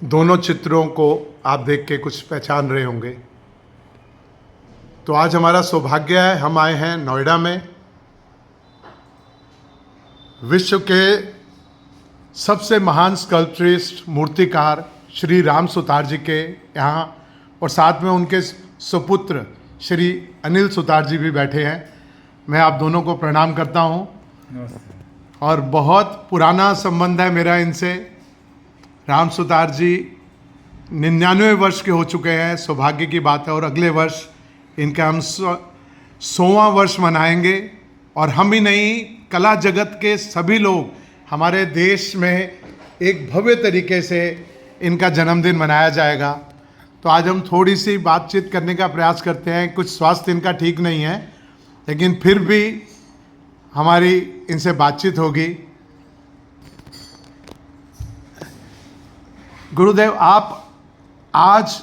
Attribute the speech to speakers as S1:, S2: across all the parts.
S1: दोनों चित्रों को आप देख के कुछ पहचान रहे होंगे। तो आज हमारा सौभाग्य है, हम आए हैं नोएडा में विश्व के सबसे महान स्कल्पचरिस्ट मूर्तिकार श्री राम सुतार जी के यहाँ, और साथ में उनके सुपुत्र श्री अनिल सुतार जी भी बैठे हैं। मैं आप दोनों को प्रणाम करता हूँ और बहुत पुराना संबंध है मेरा इनसे। राम सुतार जी 99 वर्ष के हो चुके हैं, सौभाग्य की बात है। और अगले वर्ष इनका हम 100वां वर्ष मनाएंगे। और हम ही नहीं, कला जगत के सभी लोग हमारे देश में एक भव्य तरीके से इनका जन्मदिन मनाया जाएगा। तो आज हम थोड़ी सी बातचीत करने का प्रयास करते हैं। कुछ स्वास्थ्य इनका ठीक नहीं है, लेकिन फिर भी हमारी इनसे बातचीत होगी। गुरुदेव, आप आज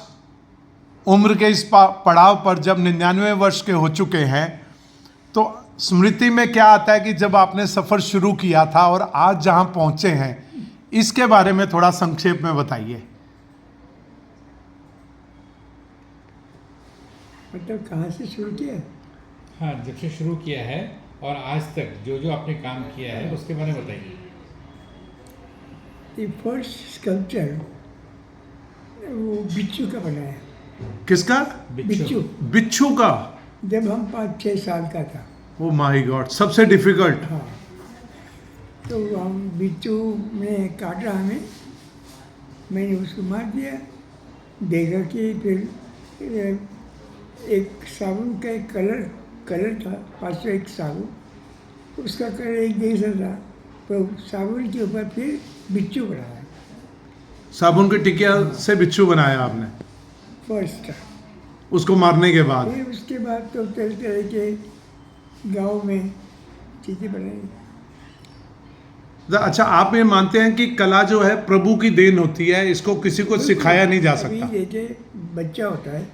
S1: उम्र के इस पड़ाव पर जब 99 वर्ष के हो चुके हैं, तो स्मृति में क्या आता है कि जब आपने सफ़र शुरू किया था और आज जहां पहुंचे हैं, इसके बारे में थोड़ा संक्षेप में बताइए।
S2: मतलब कहाँ से शुरू किया?
S3: हाँ, जब से शुरू किया है और आज तक जो जो आपने काम किया है उसके बारे में बताइए।
S2: ये फर्स्ट स्कल्पचर वो बिच्छू का बनाया।
S1: किसका?
S2: बिच्छू।
S1: बिच्छू का?
S2: जब हम 5-6 साल का था।
S1: ओ माय गॉड, सबसे डिफिकल्ट।
S2: हाँ, तो हम बिच्छू में काटा हमें, मैंने उसको मार दिया। देखा कि फिर एक साबुन का एक कलर था, 501 साबुन, उसका कलर एक जैसा था, तो साबुन के ऊपर फिर बिच्छू बनाया।
S1: साबुन की टिकिया से बिच्छू बनाया आपने
S2: फर्स्ट था।
S1: उसको मारने के बाद?
S2: फिर उसके बाद तो तरह तरह के गांव में चीज़ें बनाई।
S1: अच्छा, आप ये मानते हैं कि कला जो है प्रभु की देन होती है, इसको किसी को सिखाया नहीं जा सकता?
S2: अभी देखिए, बच्चा होता है,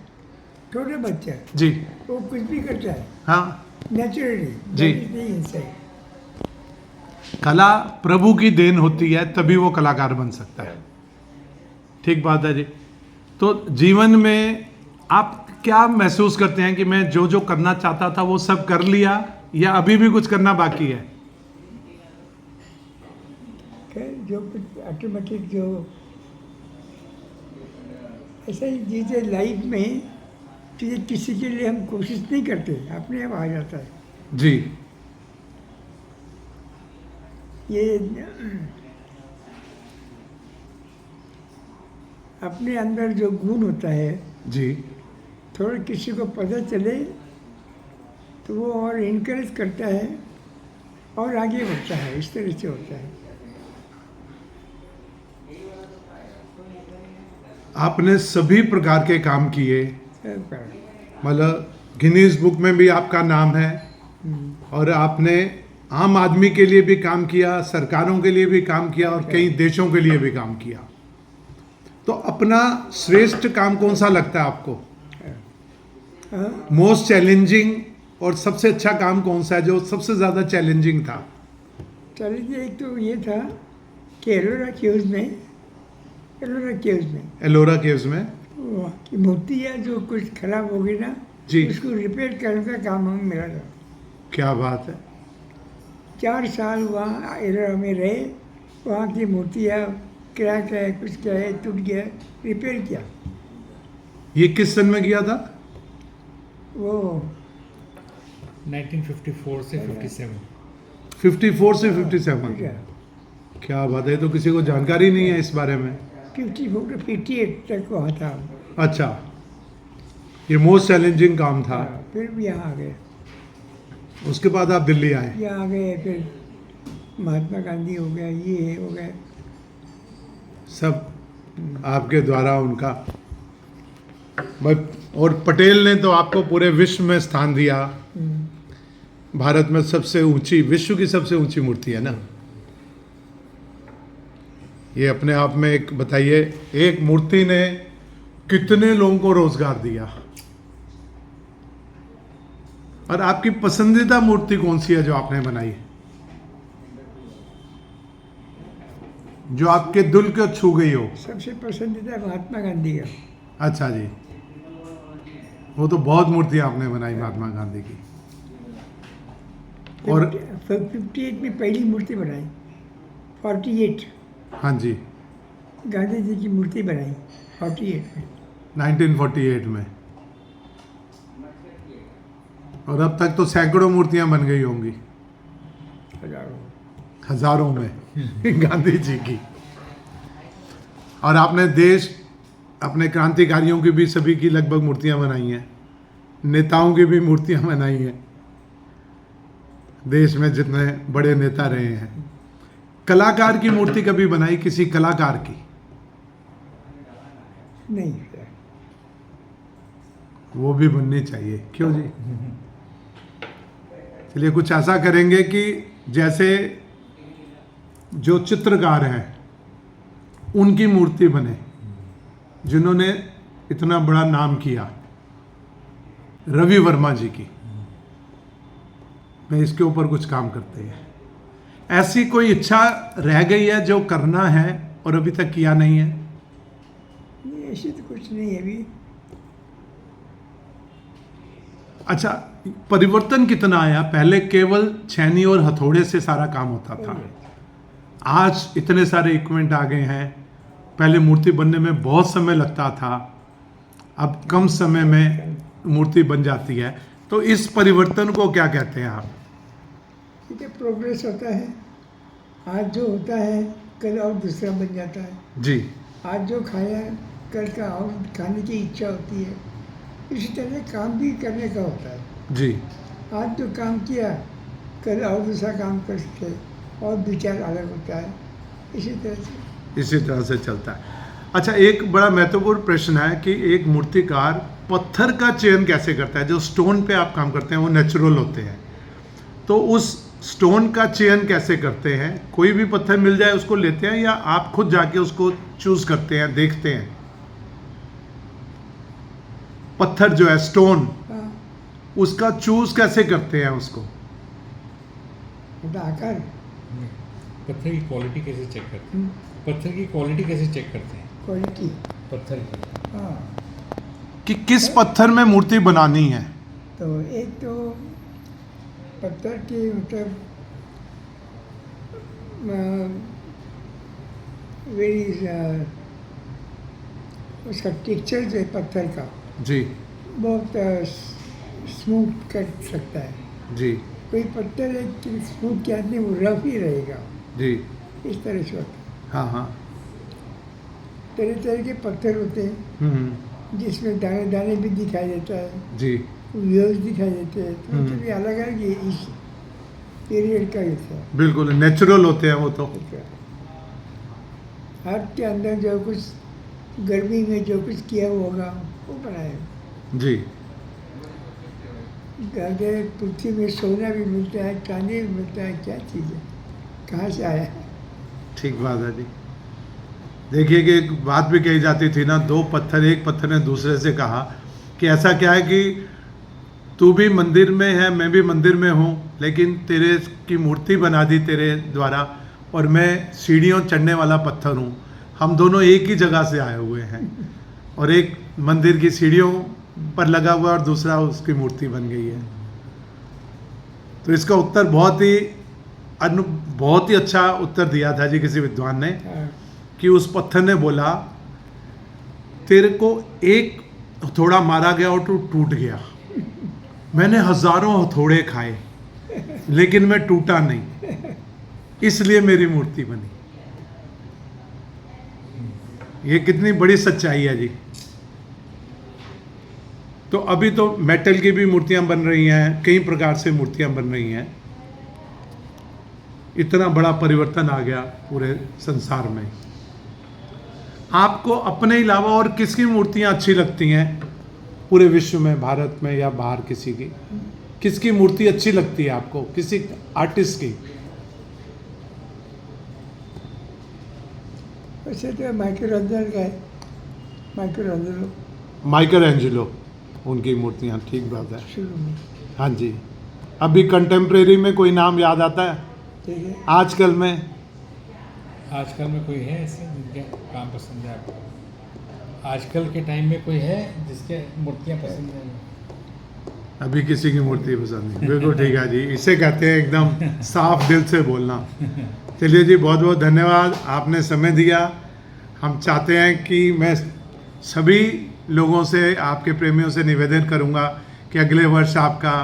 S2: छोटे बच्चा
S1: जी,
S2: वो कुछ भी करता है
S1: हाँ
S2: नेचुरली
S1: जी।
S2: इनसाइड।
S1: कला प्रभु की देन होती है, तभी वो कलाकार बन सकता है। ठीक बात है जी। तो जीवन में आप क्या महसूस करते हैं कि मैं जो जो करना चाहता था वो सब कर लिया, या अभी भी कुछ करना बाकी है?
S2: जो कुछ ऑटोमेटिक जो ऐसा ही चीज़ें लाइफ में, चीज़ें किसी के लिए हम कोशिश नहीं करते, अपने आप आ जाता है
S1: जी।
S2: ये अपने अंदर जो गुण होता है,
S1: जी,
S2: थोड़ा किसी को पता चले तो वो और इनकरेज करता है और आगे बढ़ता है। इस तरह से होता है।
S1: आपने सभी प्रकार के काम किए,
S2: सब कारण।
S1: मतलब गिनीज बुक में भी आपका नाम है, और आपने आम आदमी के लिए भी काम किया, सरकारों के लिए भी काम किया, और कई देशों के लिए भी काम किया। तो अपना श्रेष्ठ काम कौन सा लगता है आपको? मोस्ट चैलेंजिंग और सबसे अच्छा काम कौन सा है, जो सबसे ज़्यादा चैलेंजिंग था?
S2: चलिए, एक तो ये था कि एलोरा केव्स में
S1: एलोरा केव्स में
S2: वहाँ की मूर्तियाँ जो कुछ खराब हो गई ना
S1: जी,
S2: उसको रिपेयर करने का काम हमें मिला था।
S1: क्या बात है।
S2: 4 साल वहाँ एलोरा में रहे, वहाँ की मूर्तियाँ क्रैक है, कुछ क्या है, टूट गया, रिपेयर किया।
S1: ये किस सन में किया था?
S2: वो
S3: 1954 से 57।
S1: 54 से 57?
S2: क्या
S1: क्या बात है, तो किसी को जानकारी नहीं है इस बारे में।
S2: 54 to 58 तक वहाँ था।
S1: अच्छा, ये मोस्ट चैलेंजिंग काम था।
S2: फिर भी यहाँ आ गए।
S1: उसके बाद आप दिल्ली आए?
S2: यहाँ आ गए, फिर महात्मा गांधी हो गया, ये हो गए,
S1: सब आपके द्वारा उनका। और पटेल ने तो आपको पूरे विश्व में स्थान दिया। भारत में सबसे ऊंची, विश्व की सबसे ऊंची मूर्ति है ना ये। अपने आप में एक बताइए, एक मूर्ति ने कितने लोगों को रोजगार दिया? और आपकी पसंदीदा मूर्ति कौन सी है जो आपने बनाई? जो आपके दिल को छू गई हो।
S2: सबसे पसंदीदा महात्मा गांधी का।
S1: अच्छा जी, वो तो बहुत मूर्तियाँ आपने बनाई महात्मा गांधी की। और
S2: 58 में पहली मूर्ति बनाई, 48
S1: हाँ जी,
S2: गांधी जी की मूर्ति बनाई 48 में।
S1: 1948 में। और अब तक तो सैकड़ों मूर्तियां बन गई होंगी, हजारों में गांधी जी की। और आपने देश, अपने क्रांतिकारियों की भी सभी की लगभग मूर्तियां बनाई हैं, नेताओं की भी मूर्तियां बनाई हैं, देश में जितने बड़े नेता रहे हैं। कलाकार की मूर्ति कभी बनाई, किसी कलाकार की?
S2: नहीं,
S1: वो भी बननी चाहिए, क्यों जी? चलिए कुछ ऐसा करेंगे कि जैसे जो चित्रकार हैं उनकी मूर्ति बने, जिन्होंने इतना बड़ा नाम किया, रवि वर्मा जी की। मैं इसके ऊपर कुछ काम करते हैं। ऐसी कोई इच्छा रह गई है जो करना है और अभी तक किया नहीं है?
S2: नहीं, ऐसी तो कुछ नहीं है अभी।
S1: अच्छा, परिवर्तन कितना आया? पहले केवल छेनी और हथौड़े से सारा काम होता था, आज इतने सारे इक्विपमेंट आ गए हैं। पहले मूर्ति बनने में बहुत समय लगता था, अब कम समय में मूर्ति बन जाती है। तो इस परिवर्तन को क्या कहते हैं आप?
S2: ठीक है, प्रोग्रेस होता है। आज जो होता है कल और दूसरा बन जाता है।
S1: जी,
S2: आज जो खाया कल का और खाने की इच्छा होती है। इसी तरह काम भी करने का होता है।
S1: जी,
S2: आज जो काम किया कल और दूसरा काम कर सके और विचार अलग होता है। इसी तरह से
S1: चलता है। अच्छा, एक बड़ा महत्वपूर्ण प्रश्न है कि एक मूर्तिकार पत्थर का चयन कैसे करता है? जो स्टोन पे आप काम करते हैं वो नेचुरल होते हैं, तो उस स्टोन का चयन कैसे करते हैं? कोई भी पत्थर मिल जाए उसको लेते हैं या आप खुद जाके उसको चूज करते हैं, देखते हैं? पत्थर जो है स्टोन,
S2: हाँ,
S1: उसका चूज कैसे करते हैं उसको?
S2: आकार,
S3: पत्थर की क्वालिटी कैसे चेक करते हैं? पत्थर की क्वालिटी कैसे चेक करते हैं?
S2: क्वालिटी,
S3: पत्थर की।
S2: हाँ।
S1: कि किस पत्थर में मूर्ति बनानी है?
S2: तो एक तो पत्थर की मतलब वेरी उसका टेक्सचर जो है पत्थर का
S1: जी,
S2: बहुत स्मूथ कर सकता है।
S1: जी,
S2: कोई पत्थर है कि स्मूथ क्या नहीं, वो रफ ही रहेगा।
S1: जी,
S2: इस तरह से होता है।
S1: हाँ हाँ,
S2: तरह तरह के पत्थर होते हैं जिसमें दाने दाने भी दिखाई देता है,
S1: जी,
S2: व्यूज दिखाई देते हैं। तो मतलब ये अलग अलग ये इस पीरियड का हिस्सा है।
S1: बिल्कुल नेचुरल होते हैं वो तो।
S2: हाथ के अंदर जो कुछ गर्मी में जो कुछ किया होगा वो बनाएगा।
S1: जी,
S2: अगर पृथ्वी में सोना भी मिलता है, चांदी भी मिलता है, क्या चीज़ है, कहाँ से आया है?
S1: ठीक बात है जी। देखिए कि एक बात भी कही जाती थी ना, एक पत्थर ने दूसरे से कहा कि ऐसा क्या है कि तू भी मंदिर में है, मैं भी मंदिर में हूँ, लेकिन तेरे की मूर्ति बना दी तेरे द्वारा और मैं सीढ़ियों चढ़ने वाला पत्थर हूँ। हम दोनों एक ही जगह से आए हुए हैं और एक मंदिर की सीढ़ियों पर लगा हुआ और दूसरा उसकी मूर्ति बन गई है। तो इसका उत्तर बहुत ही अच्छा उत्तर दिया था जी किसी विद्वान ने, कि उस पत्थर ने बोला तेरे को एक हथौड़ा मारा गया और तू टूट गया, मैंने हजारों हथौड़े खाए लेकिन मैं टूटा नहीं, इसलिए मेरी मूर्ति बनी। ये कितनी बड़ी सच्चाई है जी। तो अभी तो मेटल की भी मूर्तियां बन रही हैं, कई प्रकार से मूर्तियां बन रही हैं। इतना बड़ा परिवर्तन आ गया पूरे संसार में। आपको अपने अलावा और किसकी मूर्तियां अच्छी लगती हैं पूरे विश्व में, भारत में या बाहर किसी की? किसकी मूर्ति अच्छी लगती है आपको, किसी आर्टिस्ट की?
S2: वैसे तो माइकल का है,
S1: माइकल एंजेलो, उनकी मूर्तियां, ठीक बात है।
S2: शुरू में।
S1: हाँ जी। अभी कंटेम्प्रेरी में कोई नाम याद आता है
S2: ठीक है।
S1: आजकल में?
S3: आजकल में कोई है ऐसे जिनके काम पसंद है आपको? आजकल के टाइम में कोई है जिसके मूर्तियाँ पसंद है?
S1: अभी किसी की मूर्ति पसंद नहीं। बिल्कुल ठीक है जी, इसे कहते हैं एकदम साफ दिल से बोलना। चलिए जी, बहुत बहुत धन्यवाद, आपने समय दिया। हम चाहते हैं कि मैं सभी लोगों से, आपके प्रेमियों से निवेदन करूंगा कि अगले वर्ष आपका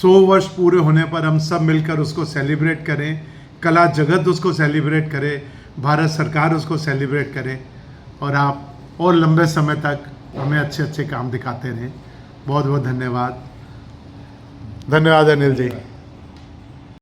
S1: 100 वर्ष पूरे होने पर हम सब मिलकर उसको सेलिब्रेट करें, कला जगत उसको सेलिब्रेट करे, भारत सरकार उसको सेलिब्रेट करे, और आप और लंबे समय तक हमें अच्छे अच्छे काम दिखाते रहें। बहुत बहुत धन्यवाद। धन्यवाद अनिल जी।